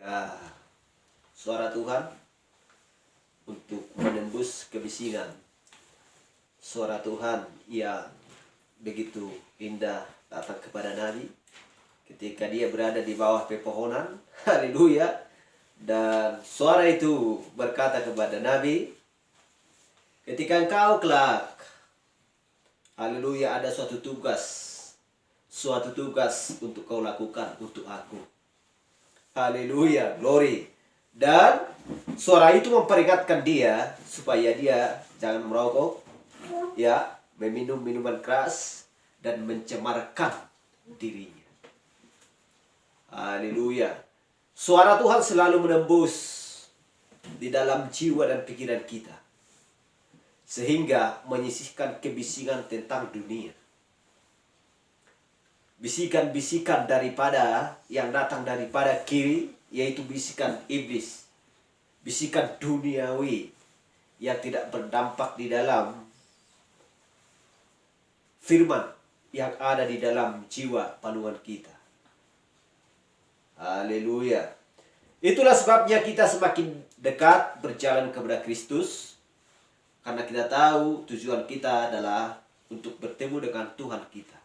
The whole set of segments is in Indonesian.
Ya, suara Tuhan untuk menembus kebisingan. Suara Tuhan yang begitu indah datang kepada Nabi ketika dia berada di bawah pepohonan. Haleluya. Dan suara itu berkata kepada Nabi, ketika engkau kelak, haleluya, ada suatu tugas untuk kau lakukan untuk aku. Haleluya, glory. Dan suara itu memperingatkan dia supaya dia jangan merokok, ya, meminum minuman keras dan mencemarkan dirinya. Haleluya. Suara Tuhan selalu menembus di dalam jiwa dan pikiran kita, sehingga menyisihkan kebisingan tentang dunia. Bisikan-bisikan daripada yang datang daripada kiri, yaitu bisikan iblis, bisikan duniawi yang tidak berdampak di dalam firman yang ada di dalam jiwa panduan kita. Haleluya. Itulah sebabnya kita semakin dekat berjalan kepada Kristus, karena kita tahu tujuan kita adalah untuk bertemu dengan Tuhan kita.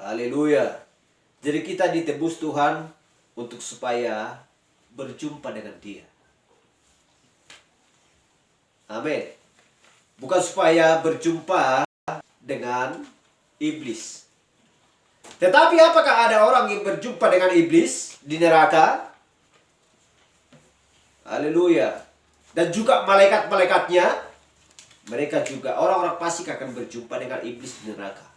Haleluya. Jadi kita ditebus Tuhan untuk supaya berjumpa dengan Dia. Amin. Bukan supaya berjumpa dengan iblis. Tetapi apakah ada orang yang berjumpa dengan iblis di neraka? Haleluya. Dan juga malaikat-malaikatnya, mereka juga orang-orang fasik akan berjumpa dengan iblis di neraka.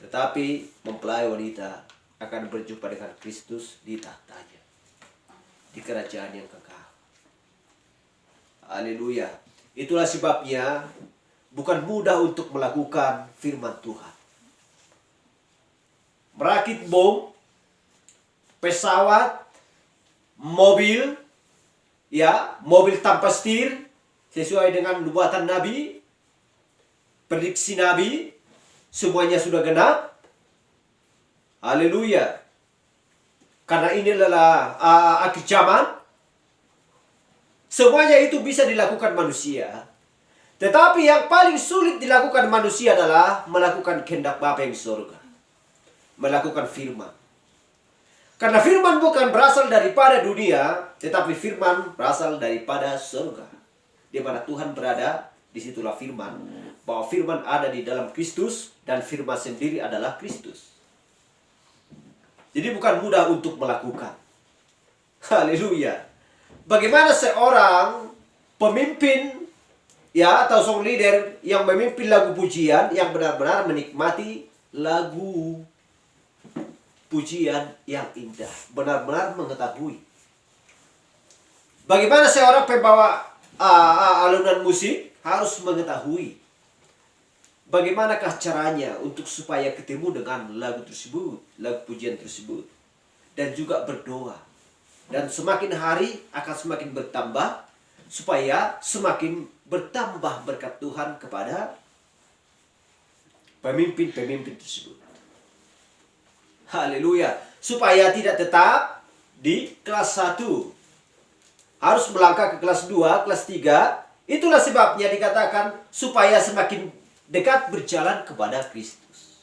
Tetapi mempelai wanita akan berjumpa dengan Kristus di tahtanya, di kerajaan yang kekal. Haleluya. Itulah sebabnya bukan mudah untuk melakukan firman Tuhan. Merakit bom, pesawat, mobil, ya, mobil tanpa setir sesuai dengan nubuatan Nabi, prediksi Nabi, semuanya sudah genap. Haleluya. Karena ini adalah akhir zaman. Semuanya itu bisa dilakukan manusia. Tetapi yang paling sulit dilakukan manusia adalah melakukan kehendak Bapa yang di surga. Melakukan firman. Karena firman bukan berasal daripada dunia, tetapi firman berasal daripada surga. Di mana Tuhan berada, disitulah firman. Bahwa firman ada di dalam Kristus, dan firman sendiri adalah Kristus. Jadi bukan mudah untuk melakukan. Haleluya. Bagaimana seorang pemimpin, ya, atau song leader yang memimpin lagu pujian yang benar-benar menikmati lagu pujian yang indah, benar-benar mengetahui. Bagaimana seorang pembawa alunan musik harus mengetahui bagaimanakah caranya untuk supaya ketemu dengan lagu tersebut, lagu pujian tersebut, dan juga berdoa. Dan semakin hari akan semakin bertambah, supaya semakin bertambah berkat Tuhan kepada pemimpin-pemimpin tersebut. Haleluya. Supaya tidak tetap di kelas 1. Harus melangkah ke kelas 2, kelas 3. Itulah sebabnya dikatakan supaya semakin dekat berjalan kepada Kristus.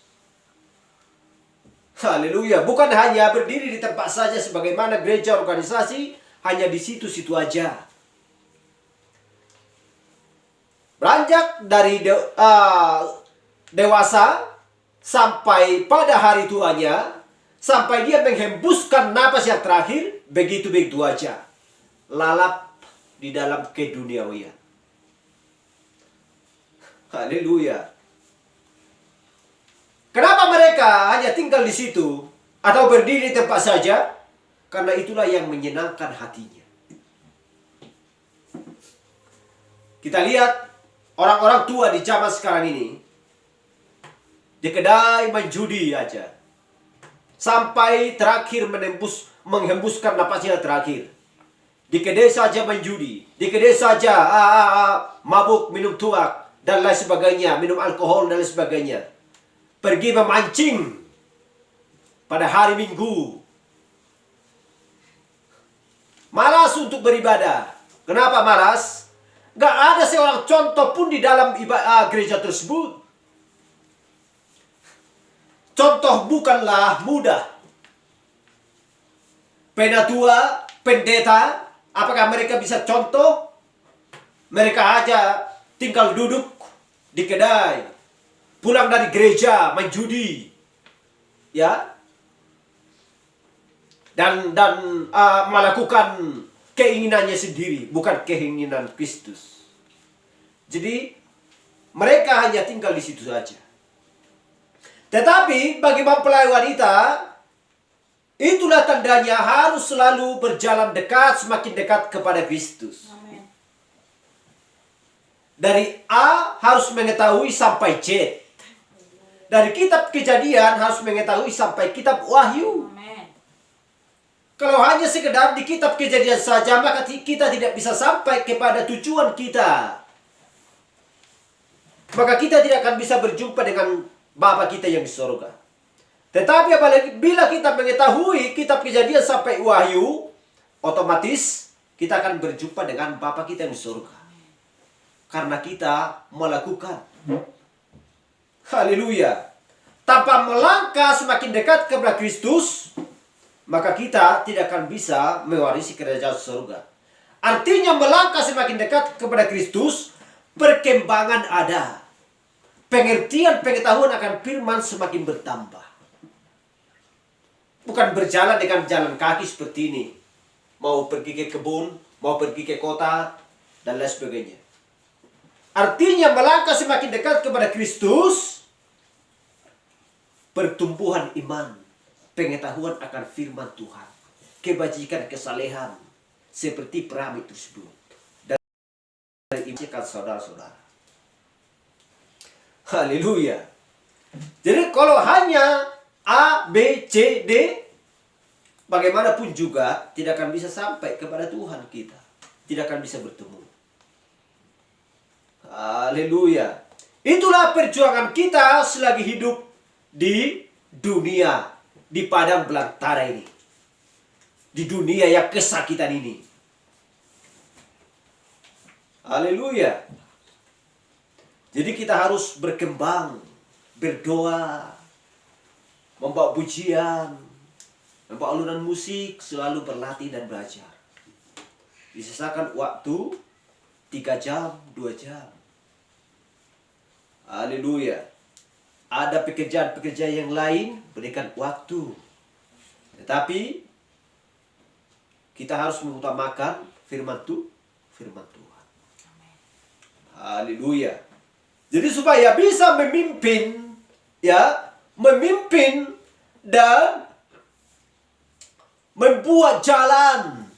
Haleluya. Bukan hanya berdiri di tempat saja sebagaimana gereja organisasi, hanya di situ-situ aja. Beranjak dari dewasa sampai pada hari tuanya, sampai dia menghembuskan napas yang terakhir, begitu-begitu aja. Lalap di dalam keduniawian. Haleluya. Kenapa mereka hanya tinggal di situ atau berdiri di tempat saja? Karena itulah yang menyenangkan hatinya. Kita lihat orang-orang tua di zaman sekarang ini, di kedai main judi aja, sampai terakhir menghembuskan napasnya terakhir. Di kedai saja main judi, di kedai saja mabuk, minum tuak, dan lain sebagainya, minum alkohol dan lain sebagainya. Pergi memancing pada hari Minggu. untuk beribadah. Kenapa malas? Gak ada seorang contoh pun di dalam gereja tersebut. Contoh bukanlah mudah. Penatua, pendeta, apakah mereka bisa contoh? Mereka aja tinggal duduk di kedai, pulang dari gereja main judi, ya, dan melakukan keinginannya sendiri, bukan keinginan Kristus. Jadi mereka hanya tinggal di situ saja. Tetapi bagi mempelai wanita, itulah tandanya harus selalu berjalan dekat, semakin dekat kepada Kristus. Amin. Dari A harus mengetahui sampai Z. Dari kitab Kejadian harus mengetahui sampai kitab Wahyu. Amin. Kalau hanya sekedar di kitab Kejadian saja, maka kita tidak bisa sampai kepada tujuan kita. Maka kita tidak akan bisa berjumpa dengan Bapa kita yang di surga. Tetapi apalagi bila kita mengetahui kitab Kejadian sampai Wahyu, otomatis kita akan berjumpa dengan Bapa kita yang di surga. Karena kita melakukan. Haleluya. Tanpa melangkah semakin dekat kepada Kristus, maka kita tidak akan bisa mewarisi kerajaan surga. Artinya melangkah semakin dekat kepada Kristus, perkembangan ada. Pengertian pengetahuan akan firman semakin bertambah. Bukan berjalan dengan jalan kaki seperti ini. Mau pergi ke kebun, mau pergi ke kota, dan lain sebagainya. Artinya melangkah semakin dekat kepada Kristus, pertumbuhan iman, pengetahuan akan firman Tuhan, kebajikan, kesalehan, seperti piramid tersebut. Dan dari iman saudara-saudara. Haleluya. Jadi kalau hanya A, B, C, D, bagaimanapun juga tidak akan bisa sampai kepada Tuhan kita. Tidak akan bisa bertemu. Haleluya. Itulah perjuangan kita selagi hidup di dunia, di padang belantara ini. Di dunia yang kesakitan ini. Haleluya. Jadi kita harus berkembang, berdoa, membawa pujian, membawa alunan musik, selalu berlatih dan belajar. Disisakan waktu 3 jam, 2 jam. Haleluya. Ada pekerjaan-pekerjaan yang lain, berikan waktu. Tetapi kita harus mengutamakan firman Tuhan. Haleluya. Jadi supaya bisa memimpin, ya, memimpin dan membuat jalan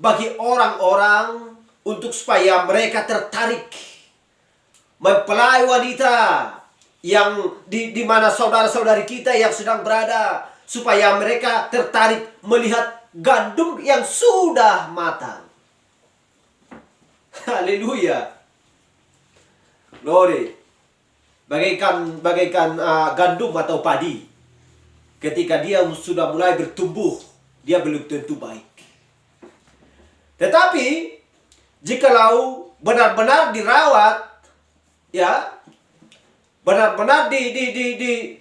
bagi orang-orang untuk supaya mereka tertarik. Mempelai wanita yang di mana saudara-saudari kita yang sedang berada, supaya mereka tertarik melihat gandum yang sudah matang. Haleluya. Glory. Bagaikan gandum atau padi. Ketika dia sudah mulai bertumbuh, dia belum tentu baik. Tetapi jikalau benar-benar dirawat, ya, benar-benar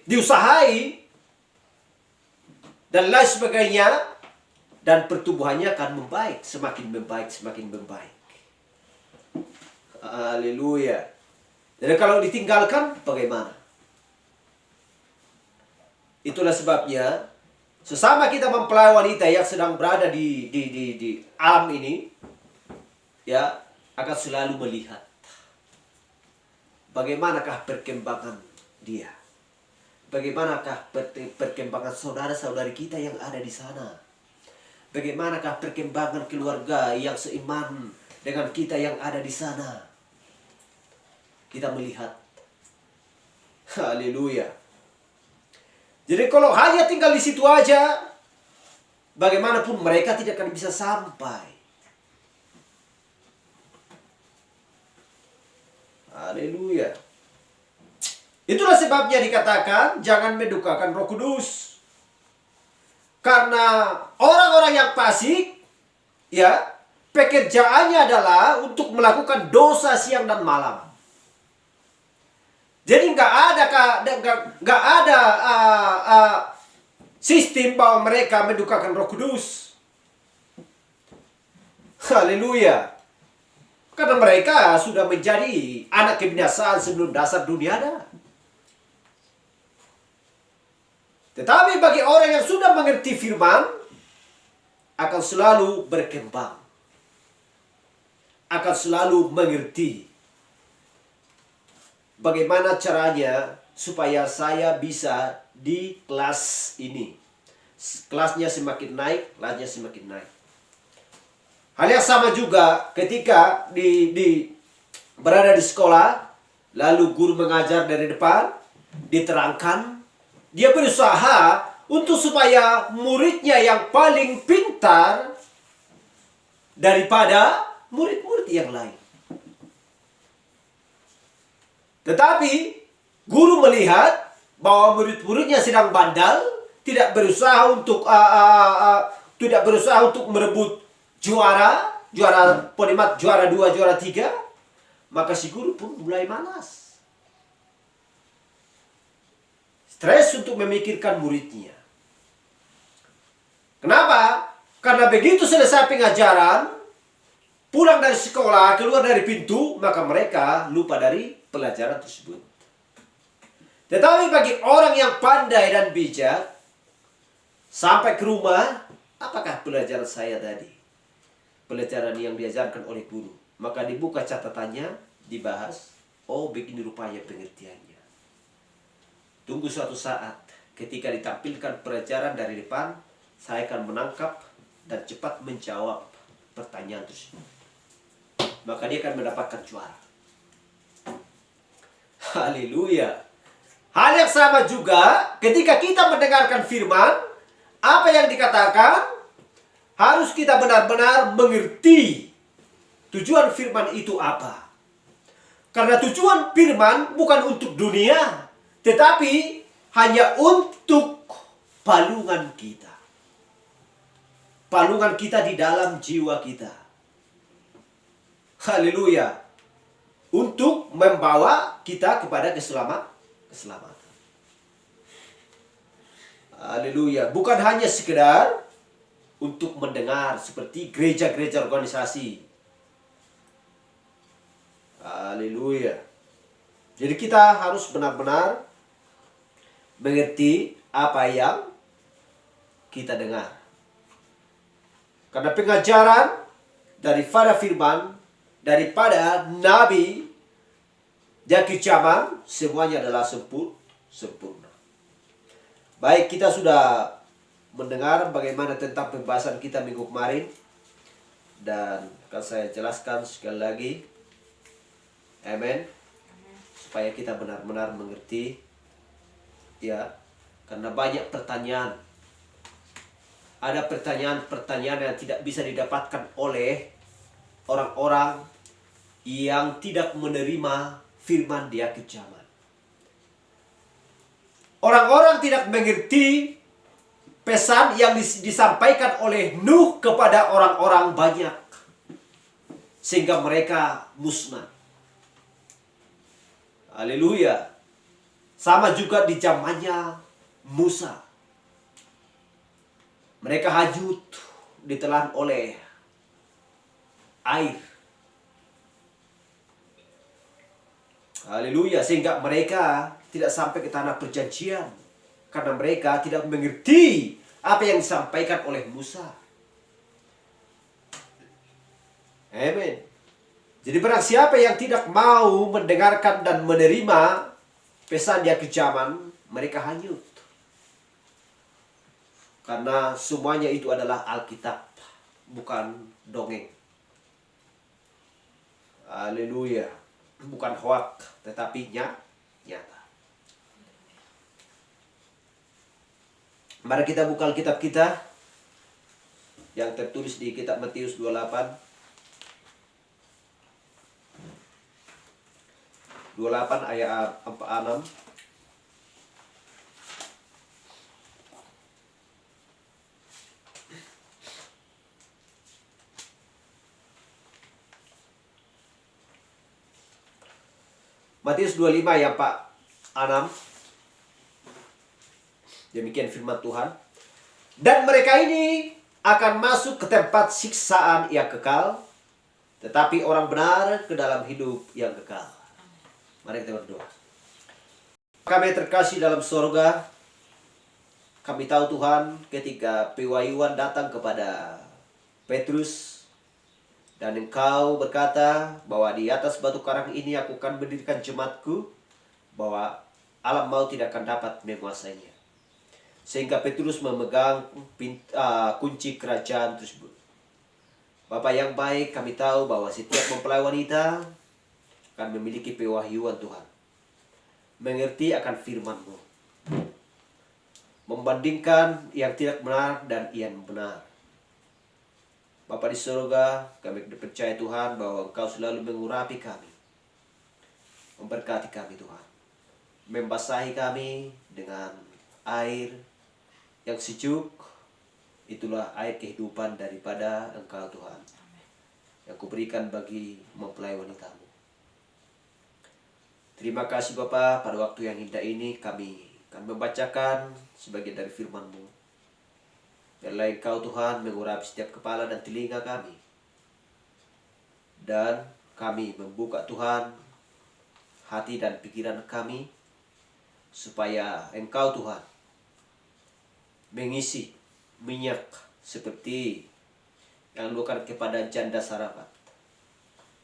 diusahai dan lain sebagainya, dan pertumbuhannya akan membaik, semakin membaik, semakin membaik. Haleluya. Jadi kalau ditinggalkan, bagaimana? Itulah sebabnya, sesama kita mempelai wanita yang sedang berada di alam ini, ya, akan selalu melihat bagaimanakah perkembangan dia. Bagaimanakah perkembangan saudara-saudari kita yang ada di sana. Bagaimanakah perkembangan keluarga yang seiman dengan kita yang ada di sana. Kita melihat. Haleluya. Jadi kalau hanya tinggal di situ aja, bagaimanapun mereka tidak akan bisa sampai. Haleluya. Itulah sebabnya dikatakan jangan mendukakan Roh Kudus. Karena orang-orang yang fasik, ya, pekerjaannya adalah untuk melakukan dosa siang dan malam. Jadi nggak ada sistem bahwa mereka mendukakan Roh Kudus. Haleluya. Karena mereka sudah menjadi anak kebinasaan sebelum dasar dunia ada. Tetapi bagi orang yang sudah mengerti firman, akan selalu berkembang. Akan selalu mengerti bagaimana caranya supaya saya bisa di kelas ini. Kelasnya semakin naik, kelasnya semakin naik. Hal yang sama juga ketika berada di sekolah, lalu guru mengajar dari depan, diterangkan, dia berusaha untuk supaya muridnya yang paling pintar daripada murid-murid yang lain. Tetapi guru melihat bahwa murid-muridnya sedang bandal, tidak berusaha untuk merebut juara Ponimat, juara 2, juara 3, maka si guru pun mulai malas. Stres untuk memikirkan muridnya. Kenapa? Karena begitu selesai pengajaran, pulang dari sekolah, keluar dari pintu, maka mereka lupa dari pelajaran tersebut. Tetapi bagi orang yang pandai dan bijak, sampai ke rumah, apakah pelajaran saya tadi? Pelajaran yang diajarkan oleh guru. Maka dibuka catatannya, dibahas, oh begini rupanya pengertiannya. Tunggu suatu saat, ketika ditampilkan pelajaran dari depan, saya akan menangkap dan cepat menjawab pertanyaan tersebut. Maka dia akan mendapatkan juara. Haleluya. Hal yang sama juga ketika kita mendengarkan firman, apa yang dikatakan, harus kita benar-benar mengerti tujuan firman itu apa. Karena tujuan firman bukan untuk dunia, tetapi hanya untuk palungan kita. Palungan kita di dalam jiwa kita. Haleluya. Untuk membawa kita kepada keselamatan. Haleluya. Bukan hanya sekedar untuk mendengar seperti gereja-gereja organisasi. Haleluya. Jadi kita harus benar-benar mengerti apa yang kita dengar. Karena pengajaran daripada firman, daripada nabi, di akhir zaman, semuanya adalah sempurna. Baik, kita sudah mendengar bagaimana tentang pembahasan kita minggu kemarin. Dan akan saya jelaskan sekali lagi. Amin. Supaya kita benar-benar mengerti. Ya, karena banyak pertanyaan. Ada pertanyaan-pertanyaan yang tidak bisa didapatkan oleh orang-orang yang tidak menerima firman di akhir zaman. Orang-orang tidak mengerti pesan yang disampaikan oleh Nuh kepada orang-orang banyak. Sehingga mereka musnah. Haleluya. Sama juga di zamannya Musa. Mereka hanyut ditelan oleh air. Haleluya. Sehingga mereka tidak sampai ke tanah perjanjian. Karena mereka tidak mengerti apa yang disampaikan oleh Musa. Amin. Jadi barang siapa yang tidak mau mendengarkan dan menerima pesan di akhir zaman, mereka hanyut. Karena semuanya itu adalah Alkitab, bukan dongeng. Haleluya. Bukan hoak, tetapi nyata. Mari kita buka Alkitab kita yang tertulis di kitab Matius 28. 28 ayat 6. Matius 25 ya Pak 6. Demikian firman Tuhan. Dan mereka ini akan masuk ke tempat siksaan yang kekal, tetapi orang benar ke dalam hidup yang kekal. Mari kita berdoa. Kami terkasih dalam sorga, kami tahu Tuhan ketika pewahyuan datang kepada Petrus, dan engkau berkata bahwa di atas batu karang ini aku akan mendirikan jemaatku, bahwa alam maut tidak akan dapat menguasainya. Sehingga Petrus memegang kunci kerajaan tersebut. Bapak yang baik, kami tahu bahwa setiap mempelai wanita akan memiliki pewahyuan Tuhan, mengerti akan firman-Mu, membandingkan yang tidak benar dan yang benar. Bapa di surga, kami percaya Tuhan bahwa Engkau selalu mengurapi kami, memberkati kami Tuhan, membasahi kami dengan air yang sejuk. Itulah air kehidupan daripada Engkau Tuhan, yang Kuberikan bagi mempelai wanita-Mu. Terima kasih Bapa, pada waktu yang indah ini kami akan membacakan sebagian dari firman-Mu. Biarlah Engkau Tuhan mengurapi setiap kepala dan telinga kami. Dan kami membuka Tuhan hati dan pikiran kami, supaya Engkau Tuhan mengisi minyak seperti yang dilakukan kepada janda Sarafat,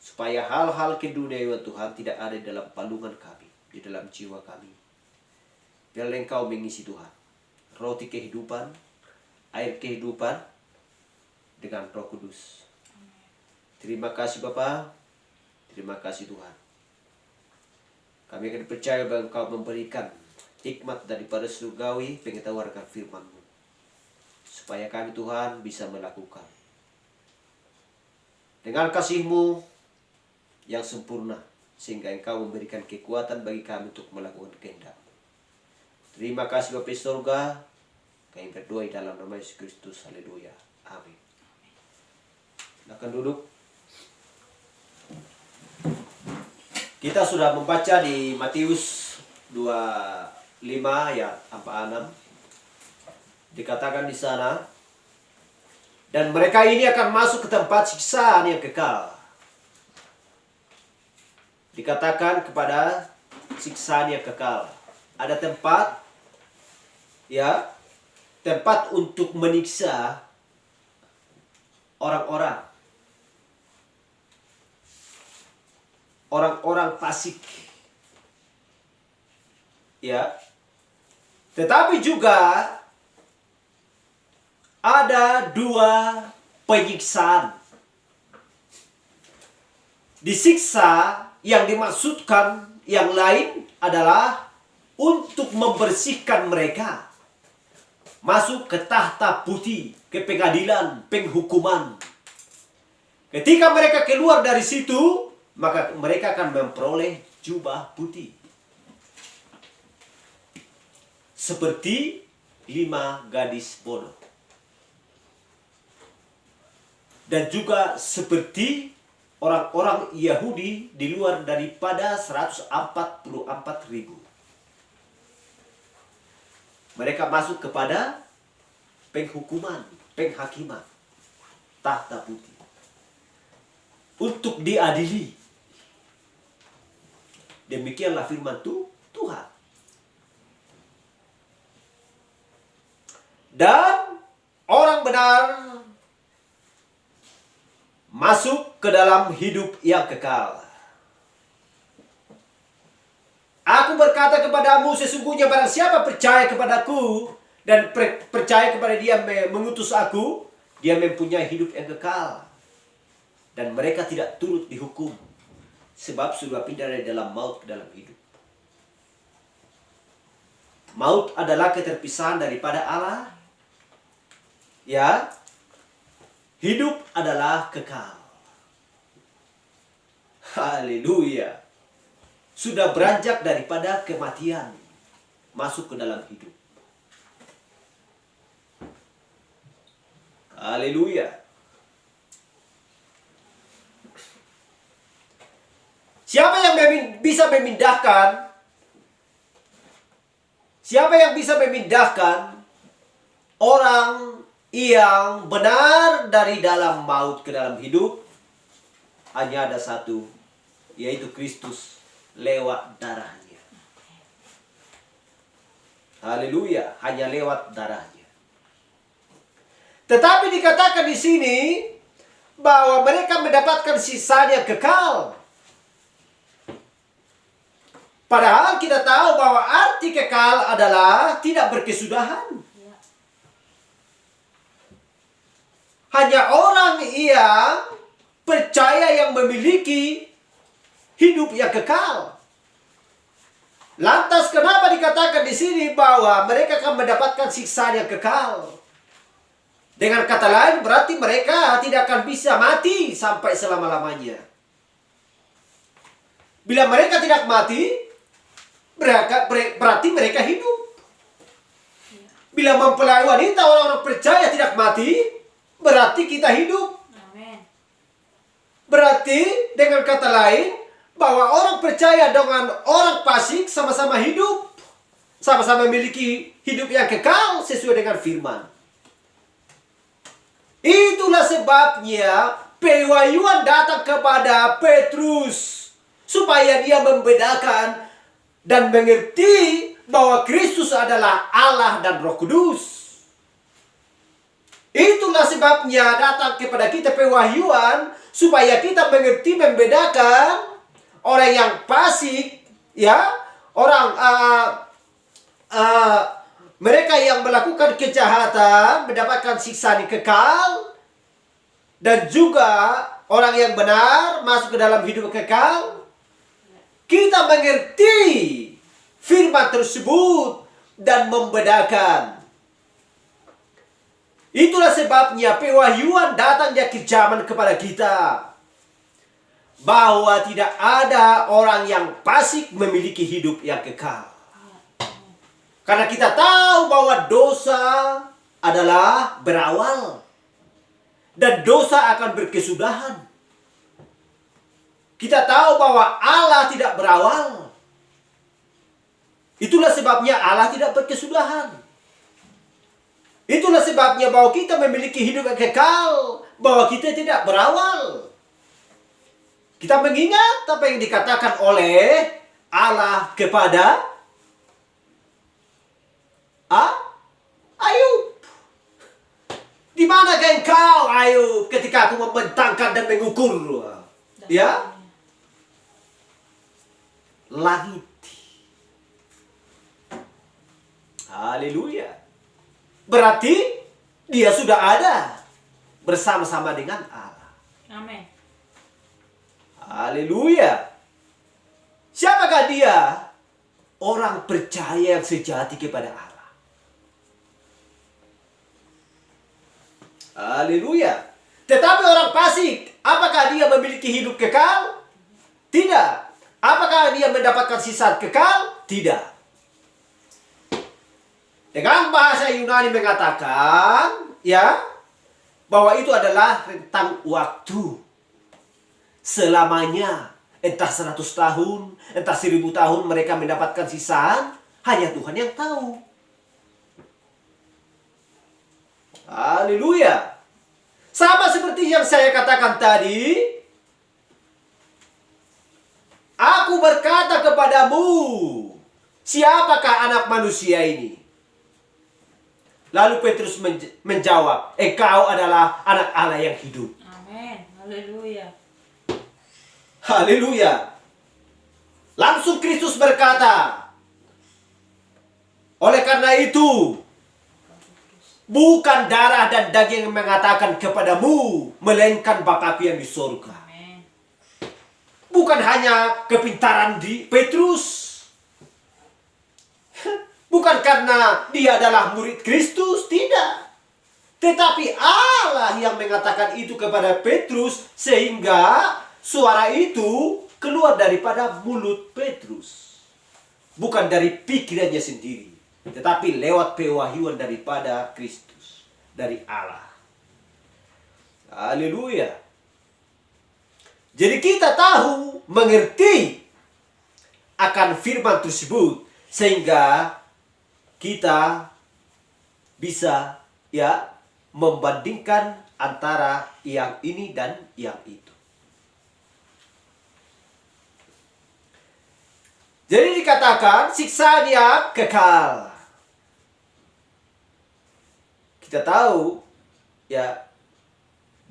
supaya hal-hal keduniaan Tuhan tidak ada dalam palungan kami, di dalam jiwa kami. Biarlah Engkau mengisi Tuhan roti kehidupan, air kehidupan dengan Roh Kudus. Terima kasih Bapa, terima kasih Tuhan. Kami akan percaya bahwa Engkau memberikan hikmat daripada surgawi pengetahuan akan firman-Mu, supaya kami Tuhan bisa melakukan dengan kasih-Mu yang sempurna, sehingga Engkau memberikan kekuatan bagi kami untuk melakukan kehendak-Mu. Terima kasih Bapa di surga. Kami berdoa dalam nama Yesus Kristus. Haleluya. Amin. Silakan duduk. Kita sudah membaca di Matius 25 ayat 46. Dikatakan di sana, dan mereka ini akan masuk ke tempat siksaan yang kekal. Dikatakan kepada siksaan yang kekal. Ada tempat, ya, tempat untuk menyiksa orang-orang fasik, ya. Tetapi juga ada dua penyiksaan. Disiksa yang dimaksudkan yang lain adalah untuk membersihkan mereka masuk ke tahta putih, ke pengadilan, penghukuman. Ketika mereka keluar dari situ, maka mereka akan memperoleh jubah putih, seperti 5 gadis bodoh. Dan juga seperti orang-orang Yahudi di luar daripada 144.000. Mereka masuk kepada penghukuman, penghakiman, tahta putih, untuk diadili. Demikianlah firman Tuhan. Dan orang benar masuk ke dalam hidup yang kekal. Aku berkata kepadamu, sesungguhnya barang siapa percaya kepadaku dan percaya kepada Dia mengutus aku, dia mempunyai hidup yang kekal. Dan mereka tidak turut dihukum, sebab sudah pindah dari dalam maut ke dalam hidup. Maut adalah keterpisahan daripada Allah. Ya, hidup adalah kekal. Haleluya. Sudah beranjak daripada kematian masuk ke dalam hidup. Haleluya. Siapa yang bisa bisa memindahkan? Siapa yang bisa memindahkan orang yang benar dari dalam maut ke dalam hidup? Hanya ada satu, yaitu Kristus lewat darahnya. Haleluya, hanya lewat darahnya. Tetapi dikatakan di sini bahwa mereka mendapatkan sisanya kekal. Padahal kita tahu bahwa arti kekal adalah tidak berkesudahan. Hanya orang yang percaya yang memiliki hidup yang kekal. Lantas kenapa dikatakan di sini bahwa mereka akan mendapatkan siksaan yang kekal? Dengan kata lain berarti mereka tidak akan bisa mati sampai selama-lamanya. Bila mereka tidak mati, berarti mereka hidup. Bila mempelai wanita orang-orang percaya tidak mati, berarti kita hidup. Amin. Berarti dengan kata lain, bahwa orang percaya dengan orang fasik sama-sama hidup. Sama-sama memiliki hidup yang kekal sesuai dengan firman. Itulah sebabnya pewahyuan datang kepada Petrus. Supaya dia membedakan dan mengerti bahwa Kristus adalah Allah dan Roh Kudus. Itulah sebabnya datang kepada kita pewahyuan supaya kita mengerti membedakan orang yang fasik, ya, orang mereka yang melakukan kejahatan mendapatkan siksaan yang kekal, dan juga orang yang benar masuk ke dalam hidup kekal. Kita mengerti firman tersebut dan membedakan. Itulah sebabnya pewahyuan datangnya kejaman kepada kita. Bahwa tidak ada orang yang fasik memiliki hidup yang kekal. Karena kita tahu bahwa dosa adalah berawal. Dan dosa akan berkesudahan. Kita tahu bahwa Allah tidak berawal. Itulah sebabnya Allah tidak berkesudahan. Itulah sebabnya bahwa kita memiliki hidup yang kekal. Bahwa kita tidak berawal. Kita mengingat apa yang dikatakan oleh Allah kepada Ayub. Di manakah engkau, Ayub, ketika aku membentangkan dan mengukur, ya, langit. Haleluya. Berarti dia sudah ada bersama-sama dengan Allah. Amin. Haleluya. Siapakah dia? Orang percaya yang sejati kepada Allah. Haleluya. Tetapi orang fasik, apakah dia memiliki hidup kekal? Tidak. Apakah dia mendapatkan sisa kekal? Tidak. Dengan bahasa Yunani mengatakan, ya, bahwa itu adalah rentang waktu. Selamanya, entah 100 tahun, entah 1000 tahun mereka mendapatkan sisaan, hanya Tuhan yang tahu. Haleluya. Sama seperti yang saya katakan tadi, aku berkata kepadamu, siapakah anak manusia ini? Lalu Petrus menjawab, engkau adalah anak Allah yang hidup. Amin. Haleluya. Haleluya. Langsung Kristus berkata, oleh karena itu, bukan darah dan daging yang mengatakan kepadamu, melainkan Bapa-Ku yang di surga. Amin. Bukan hanya kepintaran di Petrus. Bukan karena dia adalah murid Kristus, tidak. Tetapi Allah yang mengatakan itu kepada Petrus, sehingga suara itu keluar daripada mulut Petrus. Bukan dari pikirannya sendiri, tetapi lewat pewahyuan daripada Kristus, dari Allah. Haleluya. Jadi kita tahu, mengerti akan firman tersebut sehingga kita bisa membandingkan antara yang ini dan yang itu. Jadi dikatakan siksaan yang kekal. Kita tahu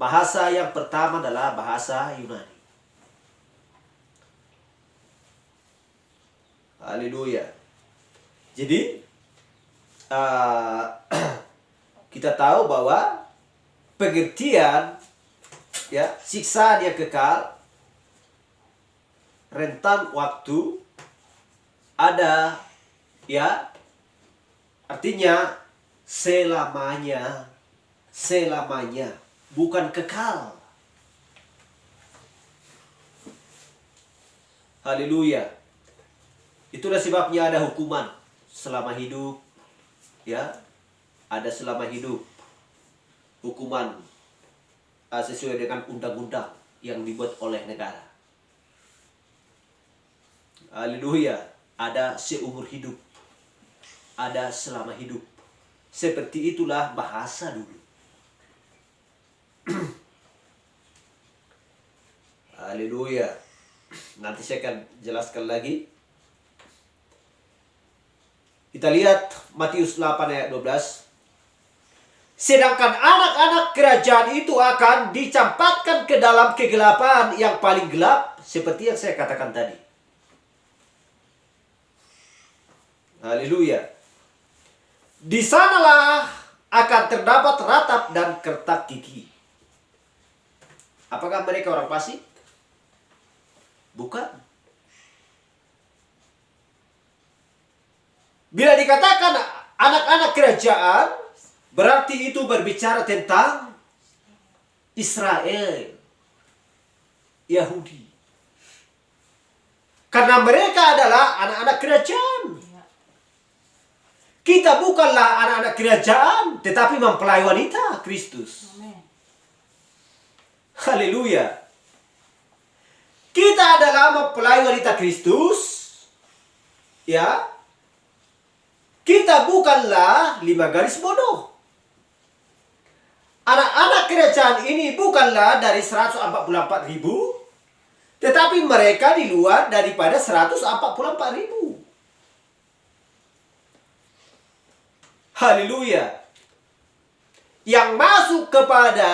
bahasa yang pertama adalah bahasa Yunani. Haleluya. Jadi kita tahu bahwa pengertian siksaan yang kekal, rentan waktu, ada artinya selamanya, bukan kekal. Haleluya. Itulah sebabnya ada hukuman selama hidup, ada selama hidup hukuman sesuai dengan undang-undang yang dibuat oleh negara. Haleluya. Ada seumur hidup, ada selama hidup. Seperti itulah bahasa dulu. Haleluya. Nanti saya akan jelaskan lagi. Kita lihat Matius 8 ayat 12. Sedangkan anak-anak kerajaan itu akan dicampakkan ke dalam kegelapan yang paling gelap, seperti yang saya katakan tadi. Haleluya. Di sanalah akan terdapat ratap dan kertak gigi. Apakah mereka orang fasik? Bukan. Bila dikatakan anak-anak kerajaan, berarti itu berbicara tentang Israel, Yahudi. Karena mereka adalah anak-anak kerajaan. Kita bukanlah anak-anak kerajaan, tetapi mempelai wanita Kristus. Amen. Haleluya. Kita adalah mempelai wanita Kristus. Kita bukanlah 5 garis bodoh. Anak-anak kerajaan ini bukanlah dari 144.000, tetapi mereka di luar daripada 144.000. Haleluya. Yang masuk kepada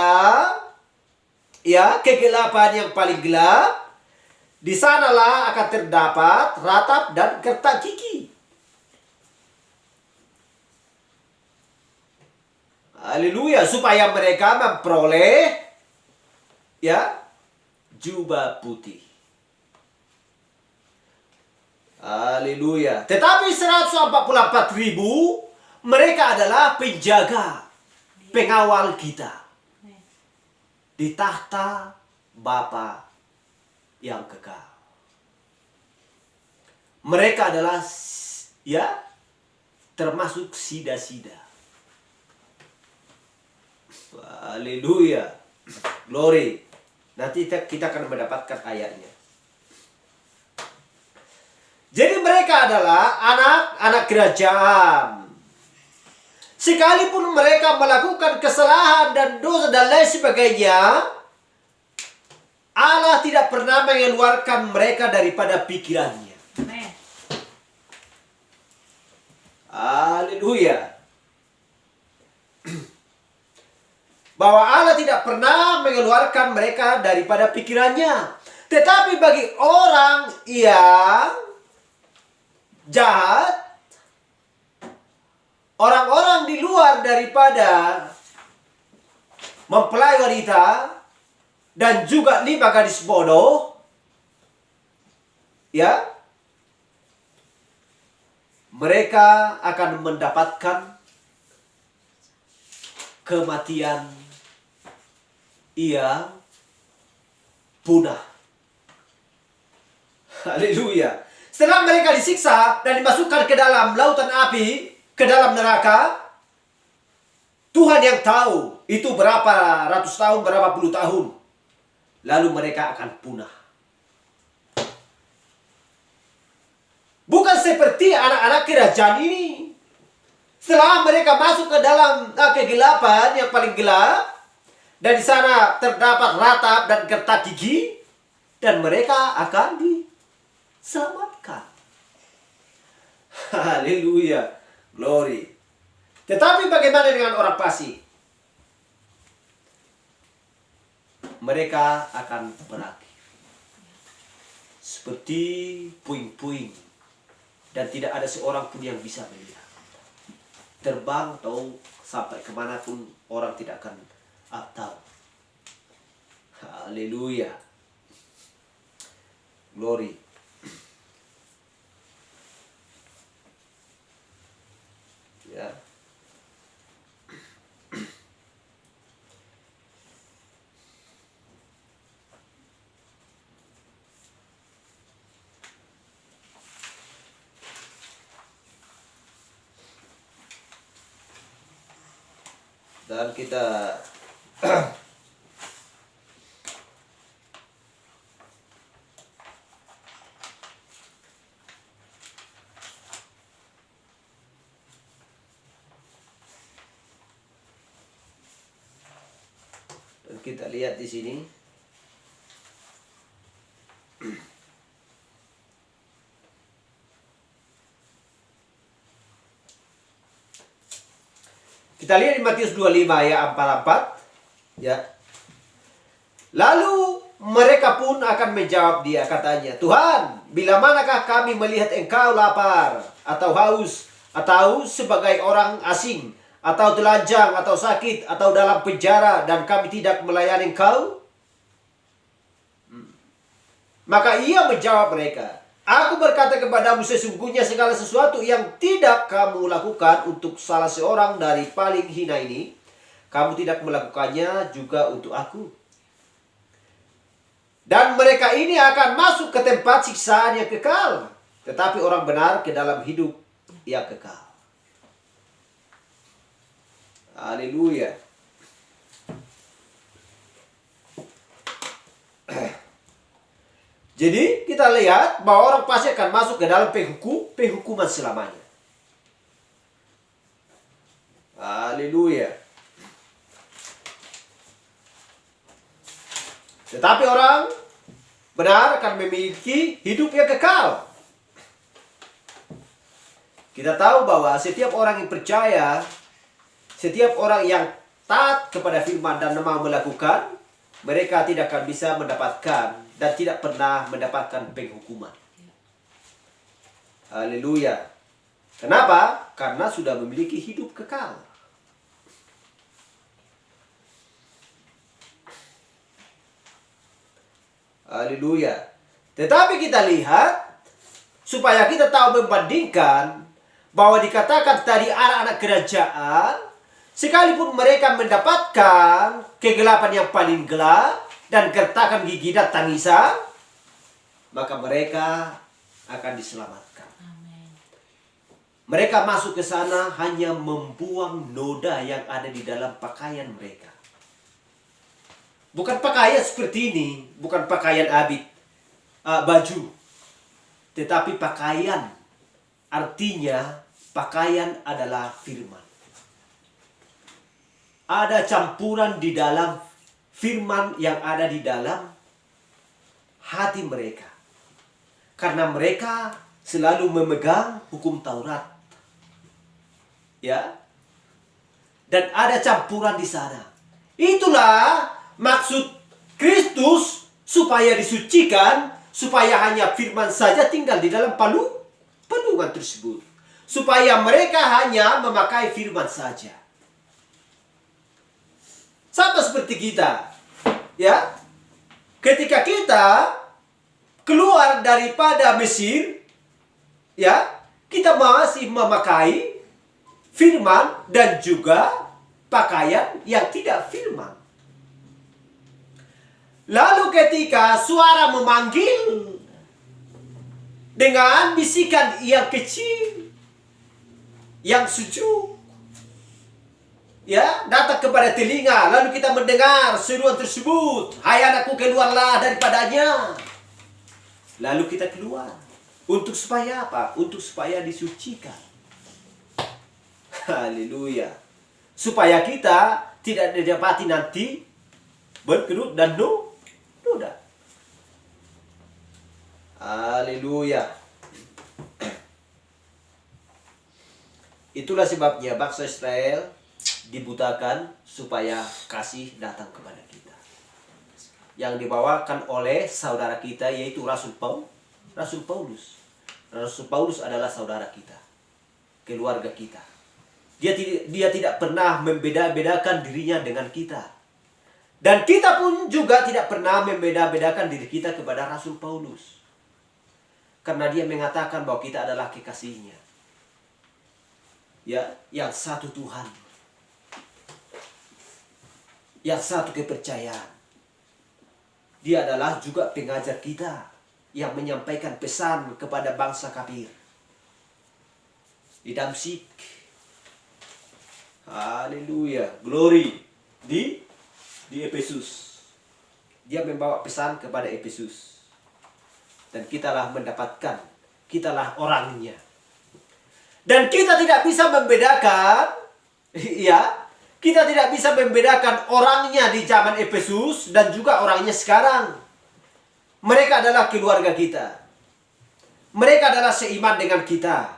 kegelapan yang paling gelap, di sanalah akan terdapat ratap dan kertak gigi. Haleluya, supaya mereka memperoleh jubah putih. Haleluya. Tetapi 144.000 mereka adalah penjaga, pengawal kita di tahta Bapa yang kekal. Mereka adalah termasuk sida-sida. Haleluya. Glory. Nanti kita akan mendapatkan ayatnya. Jadi mereka adalah anak-anak kerajaan. Sekalipun mereka melakukan kesalahan dan dosa dan lain sebagainya, Allah tidak pernah mengeluarkan mereka daripada pikirannya. Amen. Haleluya. Bahwa Allah tidak pernah mengeluarkan mereka daripada pikirannya. Tetapi bagi orang yang jahat, orang-orang di luar daripada mempelai wanita dan juga 5 gadis bodoh, mereka akan mendapatkan kematian yang punah. Haleluya. Setelah mereka disiksa dan dimasukkan ke dalam lautan api, ke dalam neraka, Tuhan yang tahu itu berapa ratus tahun, berapa puluh tahun. Lalu mereka akan punah. Bukan seperti anak-anak kerajaan ini. Setelah mereka masuk ke dalam kegelapan yang paling gelap, dan di sana terdapat ratap dan gertak gigi, dan mereka akan diselamatkan. Haleluya, glory. Tetapi bagaimana dengan orang fasik? Mereka akan berakhir seperti puing-puing, dan tidak ada seorang pun yang bisa melihat. Terbang atau sampai kemanapun orang tidak akan tahu. Haleluya, glory. Ya. Dan kita kita lihat di sini. Kita lihat di Matius 25 ayat 44. Ya. Lalu mereka pun akan menjawab dia, katanya, Tuhan, bila manakah kami melihat engkau lapar atau haus, atau sebagai orang asing, atau telanjang, atau sakit, atau dalam penjara, dan kami tidak melayani engkau? Maka ia menjawab mereka, Aku berkata kepadamu, sesungguhnya segala sesuatu yang tidak kamu lakukan untuk salah seorang dari paling hina ini, kamu tidak melakukannya juga untuk aku. Dan mereka ini akan masuk ke tempat siksaan yang kekal, tetapi orang benar ke dalam hidup yang kekal. Haleluya. Jadi kita lihat bahwa orang pasti akan masuk ke dalam penghukuman selamanya. Haleluya. Tetapi orang benar akan memiliki hidup yang kekal. Kita tahu bahwa setiap orang yang percaya, setiap orang yang taat kepada firman dan mau melakukan, mereka tidak akan bisa mendapatkan dan tidak pernah mendapatkan penghukuman. Haleluya. Kenapa? Karena sudah memiliki hidup kekal. Haleluya. Tetapi kita lihat, supaya kita tahu membandingkan, bahwa dikatakan tadi anak-anak kerajaan, sekalipun mereka mendapatkan kegelapan yang paling gelap, dan gertakan gigi dan tangisan, maka mereka akan diselamatkan. Amen. Mereka masuk ke sana hanya membuang noda yang ada di dalam pakaian mereka. Bukan pakaian seperti ini, bukan pakaian baju, tetapi pakaian, artinya pakaian adalah firman. Ada campuran di dalam firman yang ada di dalam hati mereka. Karena mereka selalu memegang hukum Taurat. Ya. Dan ada campuran di sana. Itulah maksud Kristus supaya disucikan, supaya hanya firman saja tinggal di dalam palungan tersebut. Supaya mereka hanya memakai firman saja. Sama seperti kita. Ya, ketika kita keluar daripada Mesir, ya, kita masih memakai firman dan juga pakaian yang tidak firman. Lalu ketika suara memanggil dengan bisikan yang kecil, yang sejuk, ya, datang kepada telinga, lalu kita mendengar seruan tersebut, hai anakku, keluarlah daripadanya. Lalu kita keluar Untuk supaya apa? Untuk supaya disucikan. Haleluya. Supaya kita tidak didapati nanti berkerut dan noda. Haleluya. Itulah sebabnya bangsa Israel dibutakan supaya kasih datang kepada kita. Yang dibawakan oleh saudara kita yaitu Rasul Paulus. Rasul Paulus adalah saudara kita, keluarga kita. Dia tidak pernah membeda-bedakan dirinya dengan kita. Dan kita pun juga tidak pernah membeda-bedakan diri kita kepada Rasul Paulus. Karena dia mengatakan bahwa kita adalah kekasihnya. Ya, yang satu Tuhan. Yang satu kepercayaan. Dia adalah juga pengajar kita yang menyampaikan pesan kepada bangsa kafir di Damsyik. Haleluya, glory di Efesus. Dia membawa pesan kepada Efesus. Dan kitalah mendapatkan, kitalah orangnya. Dan kita tidak bisa membedakan, ya, kita tidak bisa membedakan orangnya di zaman Efesus dan juga orangnya sekarang. Mereka adalah keluarga kita. Mereka adalah seiman dengan kita.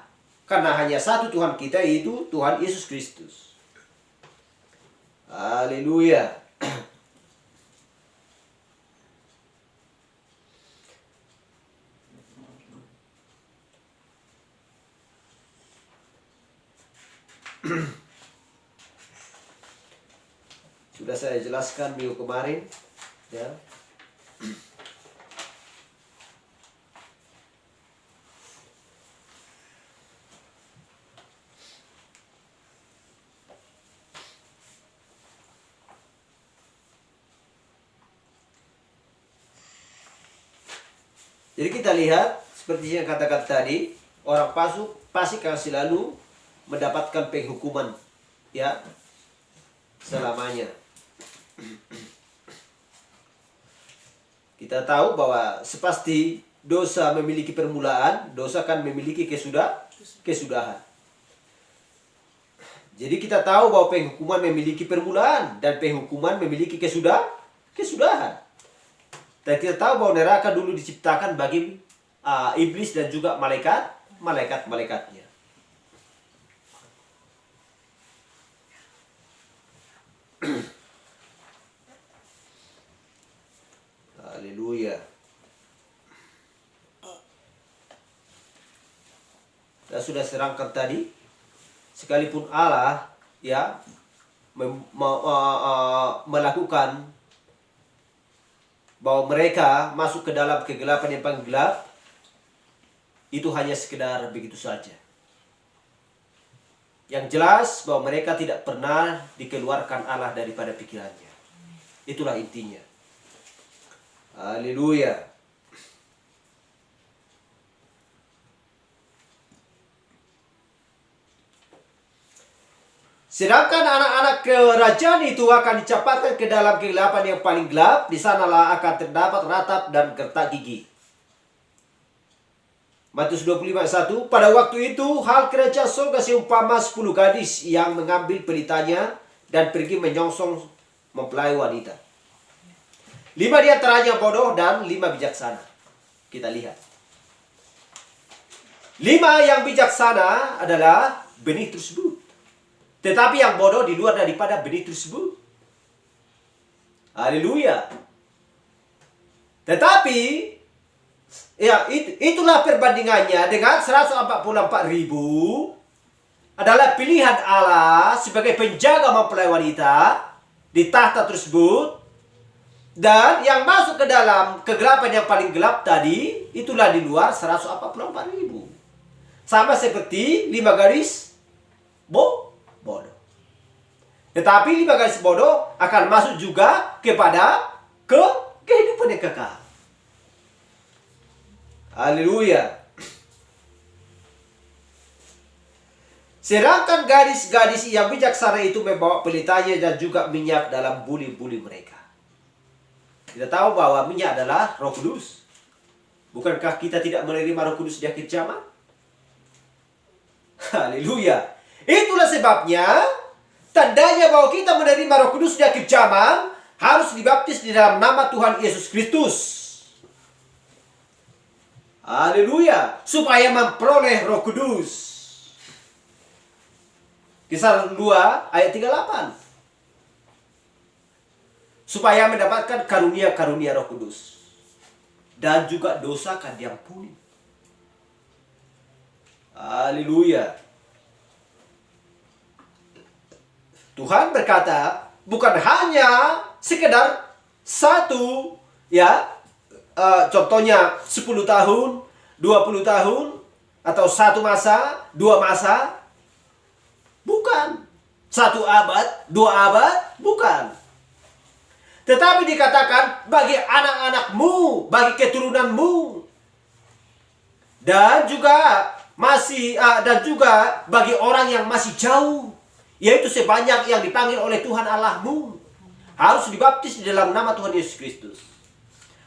Karena hanya satu Tuhan kita, yaitu Tuhan Yesus Kristus. Haleluya. Sudah saya jelaskan minggu kemarin, ya. Jadi kita lihat seperti yang katakan tadi, orang fasik akan selalu mendapatkan penghukuman, ya, selamanya. Kita tahu bahwa sepasti dosa memiliki permulaan, dosa kan memiliki kesudahan. Jadi kita tahu bahwa penghukuman memiliki permulaan dan penghukuman memiliki kesudahan. Dan kita tahu bahwa neraka dulu diciptakan bagi iblis dan juga malaikat-malaikatnya. Haleluya. Kita sudah serangkan tadi, sekalipun Allah, ya, melakukan bahwa mereka masuk ke dalam kegelapan yang paling gelap, itu hanya sekedar begitu saja. Yang jelas bahwa mereka tidak pernah dikeluarkan Allah daripada pikirannya. Itulah intinya. Haleluya. Sedangkan anak-anak kerajaan itu akan dicampakkan ke dalam kegelapan yang paling gelap. Di sanalah akan terdapat ratap dan gertak gigi. Matius 25:1. Pada waktu itu hal kerajaan surga seumpama 10 gadis yang mengambil pelitanya dan pergi menyongsong mempelai wanita. 5 di antaranya bodoh dan 5 bijaksana. Kita lihat. 5 yang bijaksana adalah benih tersebut. Tetapi yang bodoh di luar daripada benih tersebut. Haleluya. Tetapi, ya, itulah perbandingannya dengan 144.000 adalah pilihan Allah sebagai penjaga mempelai wanita di tahta tersebut. Dan yang masuk ke dalam kegelapan yang paling gelap tadi, itulah di luar 144.000. Sama seperti 5 garis bodoh. Tetapi 5 garis bodoh akan masuk juga kepada kehidupan yang kekal. Haleluya. Sedangkan gadis-gadis yang bijaksana itu membawa pelitanya dan juga minyak dalam buli-buli mereka. Kita tahu bahwa minyak adalah Roh Kudus. Bukankah kita tidak menerima Roh Kudus di akhir zaman? Haleluya. Itulah sebabnya tandanya bahwa kita menerima Roh Kudus di akhir zaman harus dibaptis di dalam nama Tuhan Yesus Kristus. Haleluya. Supaya memperoleh Roh Kudus. Kisah 2 ayat 38. Supaya mendapatkan karunia-karunia Roh Kudus. Dan juga dosa akan diampuni. Haleluya. Tuhan berkata, bukan hanya sekedar satu, ya, contohnya 10 tahun, 20 tahun, atau 1 masa, 2 masa. Bukan. 1 abad, 2 abad, bukan. Tetapi dikatakan bagi anak-anakmu, bagi keturunanmu. Dan juga bagi orang yang masih jauh, yaitu sebanyak yang dipanggil oleh Tuhan Allahmu, harus dibaptis di dalam nama Tuhan Yesus Kristus.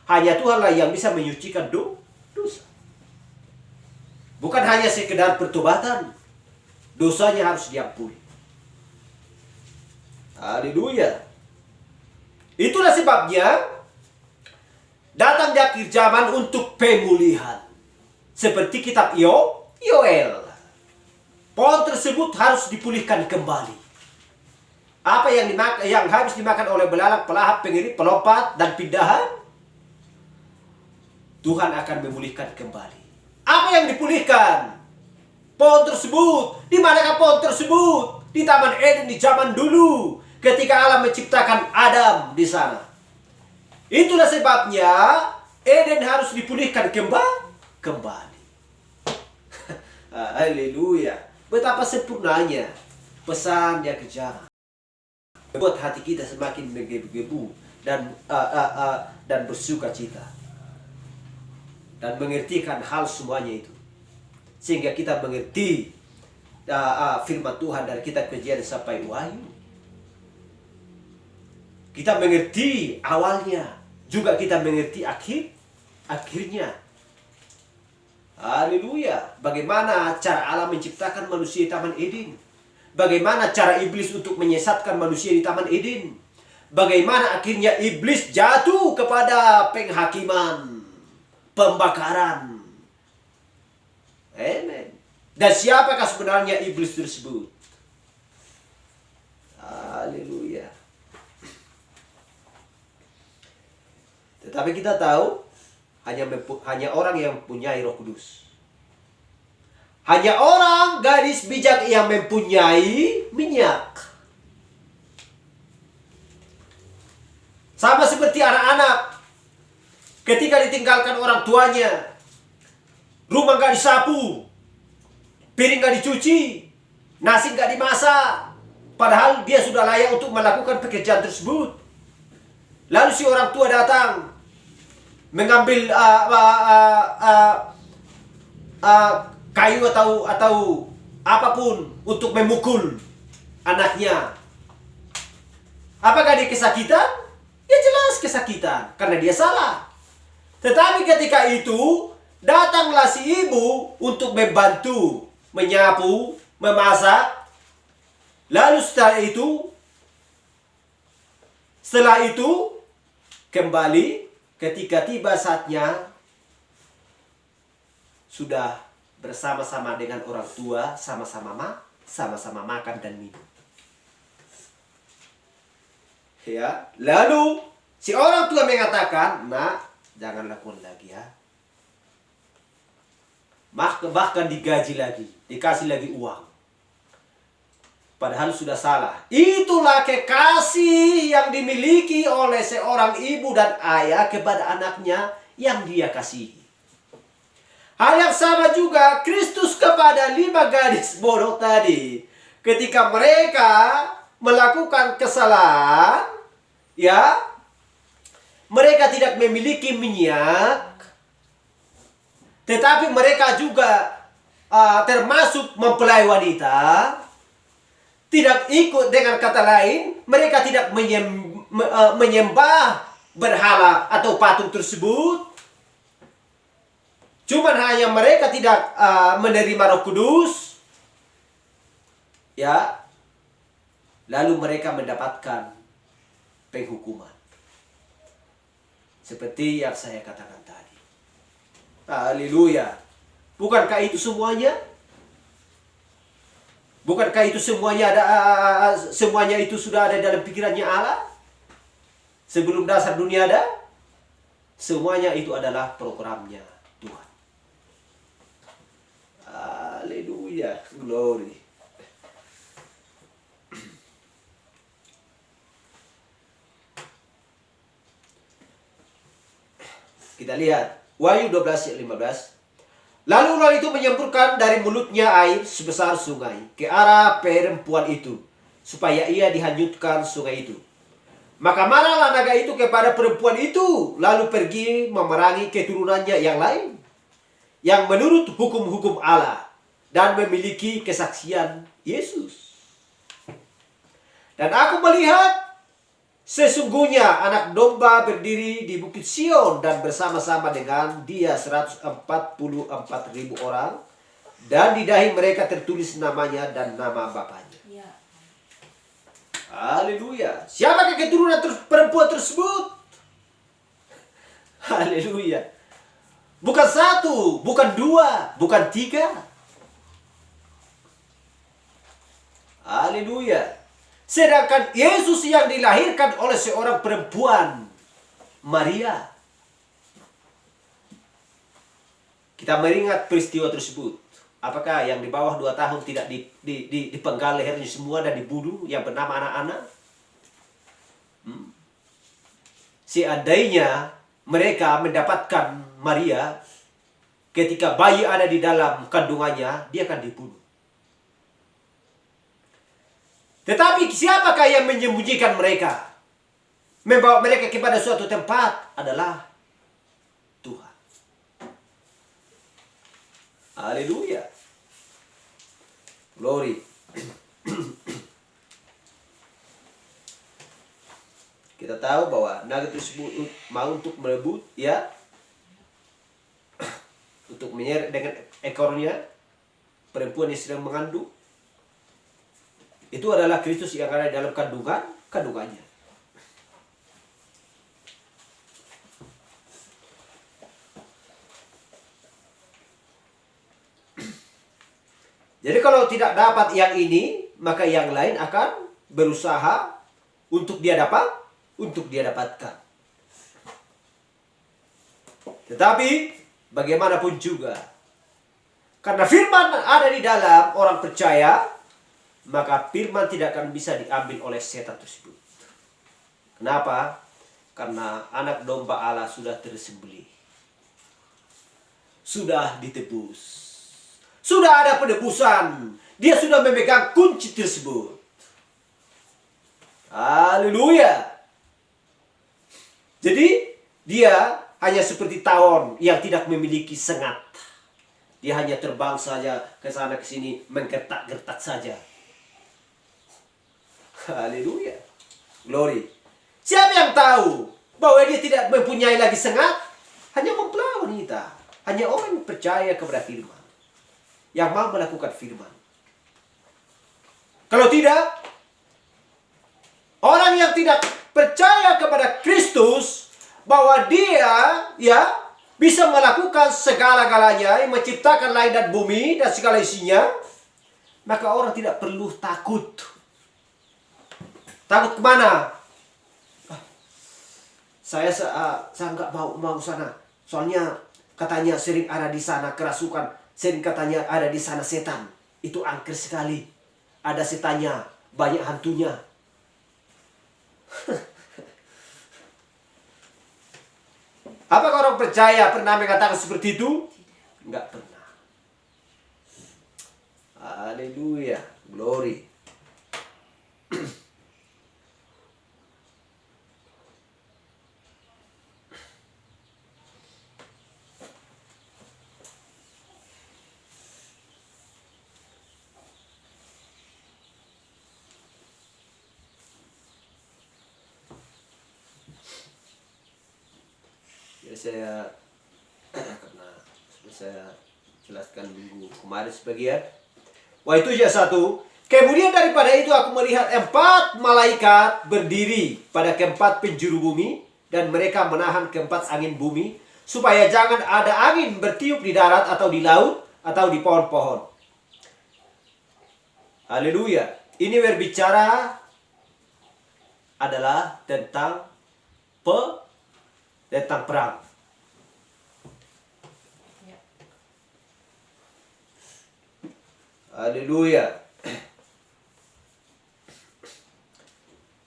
Hanya Tuhanlah yang bisa menyucikan dosa. Bukan hanya sekedar pertobatan, dosanya harus diampuni. Haleluya. Itulah sebabnya datang di akhir zaman untuk pemulihan. Seperti kitab Yoel. Pohon tersebut harus dipulihkan kembali. Apa yang habis dimakan oleh belalang, pelahap, pengerit, pelompat, dan pindahan, Tuhan akan memulihkan kembali. Apa yang dipulihkan? Pohon tersebut. Di manakah pohon tersebut? Di Taman Eden di zaman dulu, ketika Allah menciptakan Adam di sana. Itulah sebabnya Eden harus dipulihkan kembali. Haleluya. Betapa sempurnanya pesan yang kejar. Membuat hati kita semakin menggebu-gebu dan bersuka cita. Dan mengertikan hal semuanya itu. Sehingga kita mengerti firman Tuhan dari kitab Kejadian sampai Wahyu. Kita mengerti awalnya, juga kita mengerti akhirnya. Haleluya. Bagaimana cara Allah menciptakan manusia di Taman Eden? Bagaimana cara iblis untuk menyesatkan manusia di Taman Eden? Bagaimana akhirnya iblis jatuh kepada penghakiman, pembakaran. Amen. Dan siapakah sebenarnya iblis tersebut? Haleluya. Tetapi kita tahu hanya orang yang mempunyai Roh Kudus. Hanya orang gadis bijak yang mempunyai minyak. Sama seperti anak-anak ketika ditinggalkan orang tuanya, rumah gak disapu, piring gak dicuci, nasi gak dimasak, padahal dia sudah layak untuk melakukan pekerjaan tersebut. Lalu si orang tua datang mengambil kayu atau apapun untuk memukul anaknya. Apakah dia kesakitan? Ya jelas kesakitan, karena dia salah. Tetapi ketika itu datanglah si ibu untuk membantu, menyapu, memasak. Lalu setelah itu kembali ketika tiba saatnya sudah bersama-sama dengan orang tua, sama-sama makan dan minum. Ya, lalu si orang tua mengatakan, "Nak, jangan lakukan lagi ya." Bahkan digaji lagi, dikasih lagi uang. Padahal sudah salah. Itulah kekasih yang dimiliki oleh seorang ibu dan ayah kepada anaknya yang dia kasihi. Hal yang sama juga Kristus kepada 5 gadis bodoh tadi. Ketika mereka melakukan kesalahan, ya, mereka tidak memiliki minyak, tetapi mereka juga termasuk mempelai wanita. Tidak ikut, dengan kata lain, mereka tidak menyembah berhala atau patung tersebut. Cuman hanya mereka tidak menerima Roh Kudus, ya, lalu mereka mendapatkan penghukuman. Seperti yang saya katakan tadi. Haleluya. Bukankah itu semuanya? Bukankah itu semuanya semuanya itu sudah ada dalam pikirannya Allah? Sebelum dasar dunia ada? Semuanya itu adalah programnya Tuhan. Haleluya. Glory. Kita lihat Wahyu 12 ayat 15. Lalu ular itu menyemburkan dari mulutnya air sebesar sungai ke arah perempuan itu, supaya ia dihanyutkan sungai itu. Maka marahlah naga itu kepada perempuan itu, lalu pergi memerangi keturunannya yang lain, yang menurut hukum-hukum Allah, dan memiliki kesaksian Yesus. Dan aku melihat, sesungguhnya anak domba berdiri di Bukit Sion dan bersama-sama dengan dia 144.000 orang. Dan di dahi mereka tertulis namanya dan nama bapaknya. Ya. Haleluya. Siapakah keturunan perempuan tersebut? Haleluya. Bukan satu, bukan dua, bukan tiga. Haleluya. Sedangkan Yesus yang dilahirkan oleh seorang perempuan, Maria. Kita mengingat peristiwa tersebut. Apakah yang di bawah 2 tahun tidak dipenggal lehernya semua dan dibunuh yang bernama anak-anak? Seandainya mereka mendapatkan Maria, ketika bayi ada di dalam kandungannya, dia akan dibunuh. Tetapi siapakah yang menyembunyikan mereka? Membawa mereka kepada suatu tempat adalah Tuhan. Haleluya. Glory. Kita tahu bahwa naga tersebut mau untuk merebut, ya, untuk menyeret dengan ekornya perempuan yang sedang mengandung. Itu adalah Kristus yang ada di dalam kandungannya. Jadi kalau tidak dapat yang ini, maka yang lain akan berusaha untuk dia dapatkan. Tetapi bagaimanapun juga, karena firman ada di dalam orang percaya, maka firman tidak akan bisa diambil oleh setan tersebut. Kenapa? Karena anak domba Allah sudah tersembelih. Sudah ditebus. Sudah ada penebusan. Dia sudah memegang kunci tersebut. Haleluya. Jadi dia hanya seperti tawon yang tidak memiliki sengat. Dia hanya terbang saja ke sana ke sini, menggertak-gertak saja. Haleluya. Glory. Siapa yang tahu bahwa dia tidak mempunyai lagi sengat? Hanya mempelai wanita. Hanya orang yang percaya kepada firman, yang mau melakukan firman. Kalau tidak, orang yang tidak percaya kepada Kristus, bahwa dia, ya, bisa melakukan segala-galanya, yang menciptakan langit dan bumi dan segala isinya, maka orang tidak perlu takut. Takut kemana? Saya nggak mau sana. Soalnya katanya sering ada di sana kerasukan. Sering katanya ada di sana setan. Itu angker sekali. Ada setannya, banyak hantunya. Apakah orang percaya pernah mengatakan seperti itu? Enggak pernah. Haleluya. Glory. Jadi saya karena Saya jelaskan minggu kemarin sebagian. Wah, itu ya satu. Kemudian daripada itu aku melihat 4 malaikat berdiri pada keempat penjuru bumi, dan mereka menahan keempat angin bumi, supaya jangan ada angin bertiup di darat atau di laut atau di pohon-pohon. Haleluya. Ini berbicara adalah tentang perang. Haleluya.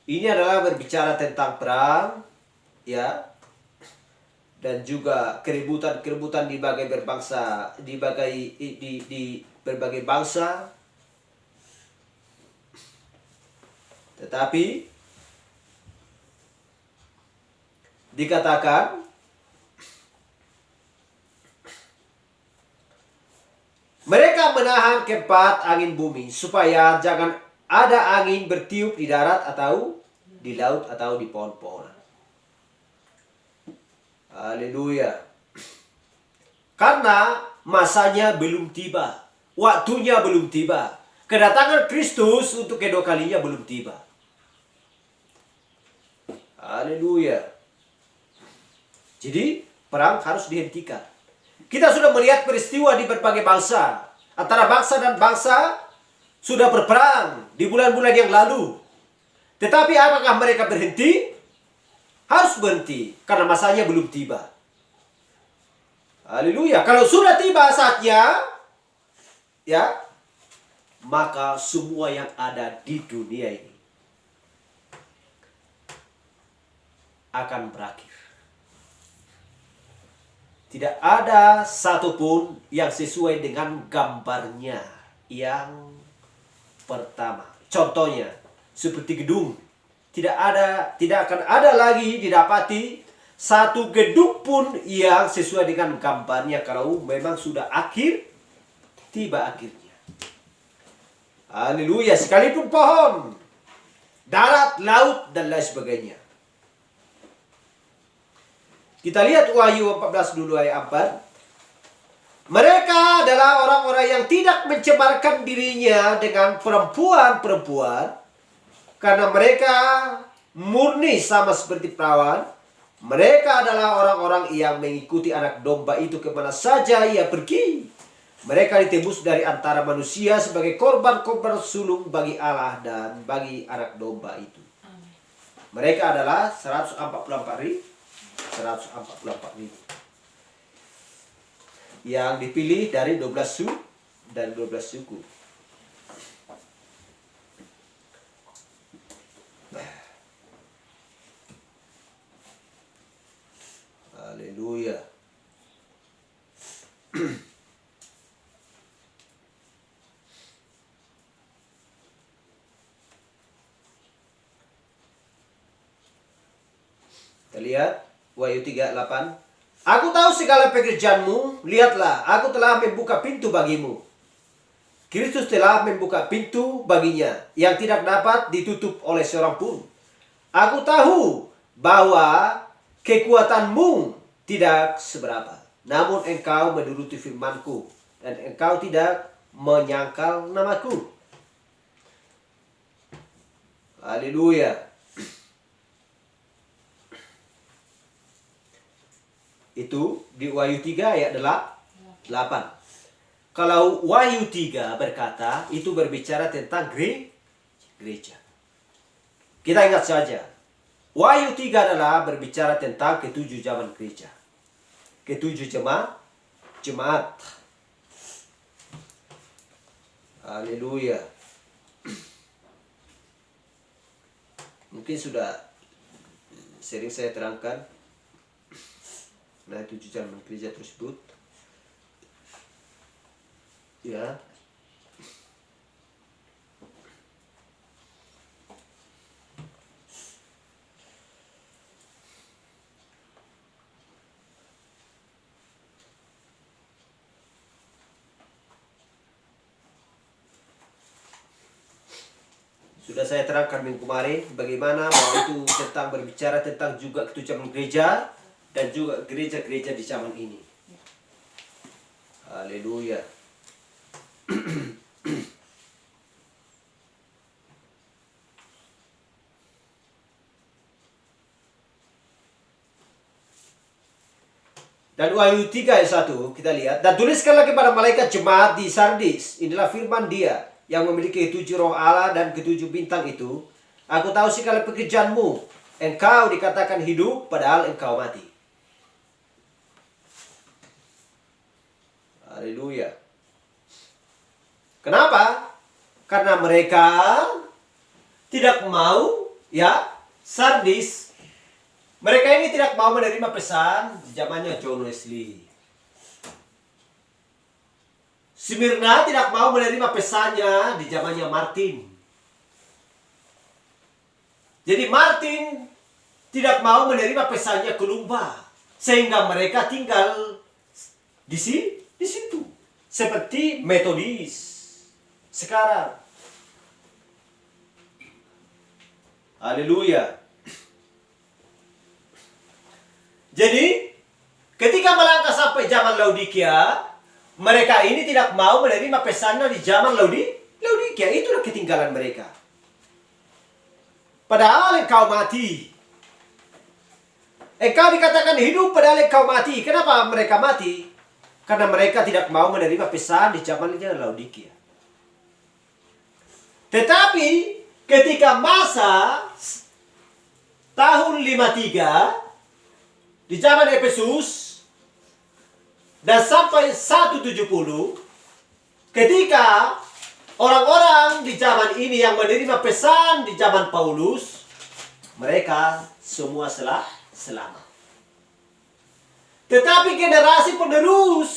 Ini adalah berbicara tentang perang, ya. Dan juga keributan-keributan di berbagai berbangsa, di berbagai bangsa. Tetapi dikatakan mereka menahan keempat angin bumi supaya jangan ada angin bertiup di darat atau di laut atau di pohon-pohonan. Haleluya. Karena masanya belum tiba, waktunya belum tiba. Kedatangan Kristus untuk kedua kalinya belum tiba. Haleluya. Jadi perang harus dihentikan. Kita sudah melihat peristiwa di berbagai bangsa. Antara bangsa dan bangsa sudah berperang di bulan-bulan yang lalu. Tetapi apakah mereka berhenti? Harus berhenti karena masanya belum tiba. Haleluya. Kalau sudah tiba saatnya, ya, maka semua yang ada di dunia ini akan berakhir. Tidak ada satupun yang sesuai dengan gambarnya yang pertama. Contohnya, seperti gedung. Tidak akan ada lagi didapati satu gedung pun yang sesuai dengan gambarnya kalau memang sudah tiba akhirnya. Haleluya. Sekalipun pohon, darat, laut, dan lain sebagainya. Kita lihat Wahyu 14 dulu ayat 4. Mereka adalah orang-orang yang tidak mencemarkan dirinya dengan perempuan-perempuan, karena mereka murni sama seperti perawan. Mereka adalah orang-orang yang mengikuti anak domba itu kemana saja ia pergi. Mereka ditebus dari antara manusia sebagai korban-korban sulung bagi Allah dan bagi anak domba itu. Mereka adalah 144.000 yang dipilih dari 12 dan 12 suku. Haleluya. Kita lihat Wahyu 3:8. Aku tahu segala pekerjaanmu, lihatlah, aku telah membuka pintu bagimu. Kristus telah membuka pintu baginya yang tidak dapat ditutup oleh seorang pun. Aku tahu bahwa kekuatanmu tidak seberapa, namun engkau menuruti firmanku dan engkau tidak menyangkal namaku. Haleluya. Itu di Wahyu 3 ayat 8. Kalau Wahyu 3 berkata, itu berbicara tentang gereja. Kita ingat saja, Wahyu 3 adalah berbicara tentang ketujuh zaman gereja. Ketujuh jemaat. Haleluya. Mungkin sudah sering saya terangkan. Nah, 7 zaman gereja tersebut, ya, sudah saya terangkan minggu kemarin bagaimana bahwa itu tentang berbicara tentang juga ketujuh zaman gereja dan juga gereja-gereja di zaman ini. Haleluya. Dan Wahyu 3 ayat 1 kita lihat. Dan tuliskanlah kepada malaikat jemaat di Sardis. Inilah firman Dia yang memiliki 7 roh Allah dan ke-7 bintang itu. Aku tahu segala pekerjaanmu. Engkau dikatakan hidup padahal engkau mati. Haleluya. Kenapa? Karena mereka tidak mau, ya, Sardis. Mereka ini tidak mau menerima pesan di zamannya John Wesley. Smyrna tidak mau menerima pesannya di zamannya Martin. Jadi Martin tidak mau menerima pesannya Kolumba, sehingga mereka tinggal di situ, seperti Metodis sekarang. Haleluya. Jadi, ketika melangkah sampai zaman Laodikia, mereka ini tidak mau menerima pesannya di zaman Laodikia. Itulah ketinggalan mereka. Padahal engkau mati. Engkau dikatakan hidup padahal engkau mati. Kenapa mereka mati? Karena mereka tidak mau menerima pesan di zaman Laodikia. Tetapi, ketika masa tahun 53, di zaman Efesus dan sampai 170, ketika orang-orang di zaman ini yang menerima pesan di zaman Paulus, mereka semua selamat. Tetapi generasi penerus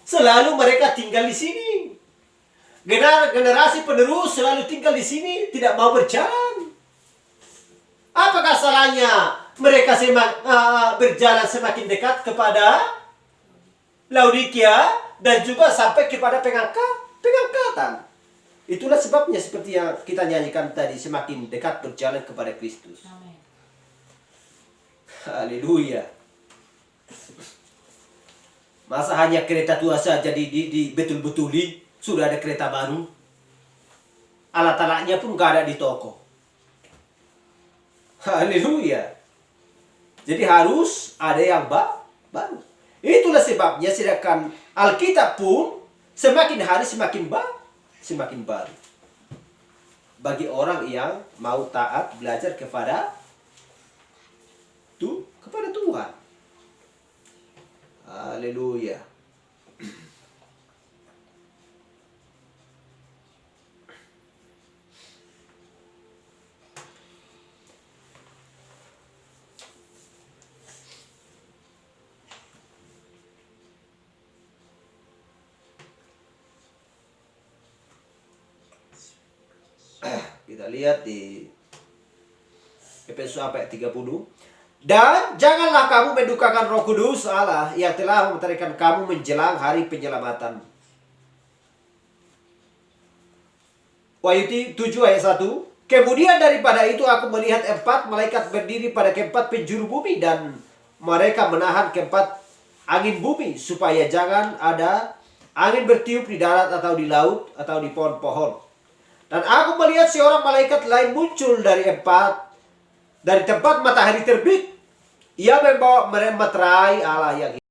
selalu mereka tinggal di sini. Generasi penerus selalu tinggal di sini, tidak mau berjalan. Apakah salahnya mereka berjalan semakin dekat kepada Laodikia dan juga sampai kepada pengangkatan? Itulah sebabnya seperti yang kita nyanyikan tadi, semakin dekat berjalan kepada Kristus. Amin. Haleluya. Masa hanya kereta tua saja di betul-betuli, sudah ada kereta baru. Alat-alatnya pun gak ada di toko. Haleluya. Jadi harus ada yang baru. Itulah sebabnya sedangkan Alkitab pun semakin hari semakin baru. Bagi orang yang mau taat belajar kepada Tuhan. Haleluya. Kita lihat di Efesus ayat 30. Dan janganlah kamu mendukakan Roh Kudus Allah yang telah mementarkan kamu menjelang hari penyelamatan. Wahyu 7 ayat 1. Kemudian daripada itu aku melihat 4 malaikat berdiri pada keempat penjuru bumi, dan mereka menahan keempat angin bumi supaya jangan ada angin bertiup di darat atau di laut atau di pohon-pohon. Dan aku melihat seorang malaikat lain muncul dari tempat matahari terbit. Ia membawa meterai Allah yang